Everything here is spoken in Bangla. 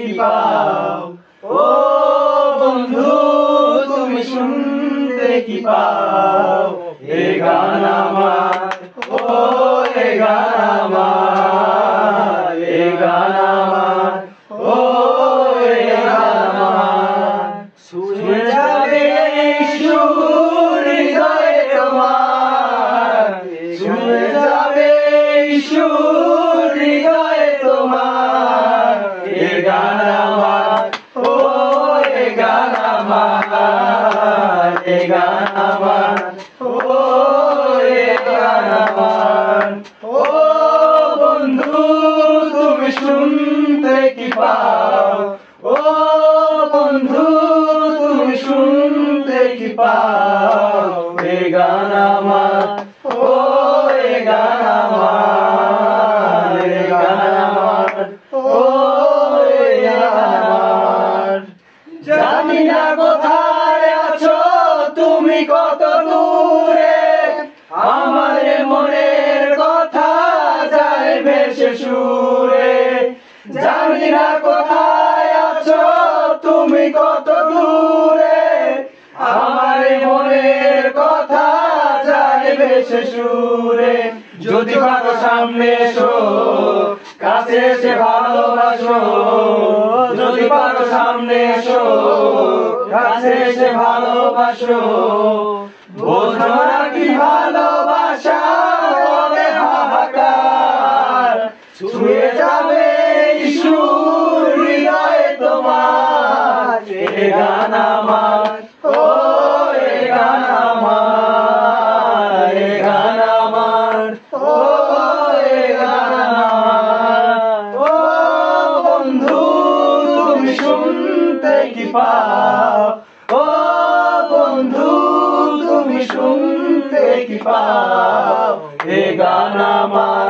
কি পাও? ও বন্ধু তুমি শুনতে কি পাও? এ গান আমার, ও এ গান আমার, এ গান আমার, ও এ গান আমার। ছুঁয়ে যাবে এই সুর হৃদয়ে তোমার, ছুঁয়ে যাবে এই সুর হৃদয়ে তোমার। এ গান আমার, ও এ গান আমার, এ গান আমার, ও এ গান আমার। ও বন্ধু তুমি শুনতে কি পাও? ও বন্ধু তুমি শুনতে কি পাও? এ গান আমার, ও এ গান আমার, এ গান আমার, ও এ গান আমার। জানি না কোথায় আছো তুমি কত দূরে, আমার মনের কথা যায় ভেসে সুরে। জানি না কোথায় আছো তুমি কত দূরে, আমার মনের কথা যায় ভেসে সুরে। যদি পারো সামনে এসো, কাছে এসে ভালোবাসো। যদি পারো সামনে এসো, কাছে এসে ভালোবাসো। বোঝো না কি ভালোবাসা বলে হাহাকার, ছুঁয়ে যাবে এই সুর হৃদয়ে তোমার। এ গান আমার, ও এ গান আমার, এ গান আমার, ও এ গান আমার। ও বন্ধু তুমি শুনতে কি পাও? ও বন্ধু তুমি শুনতে কি পাও? এ গান আমার।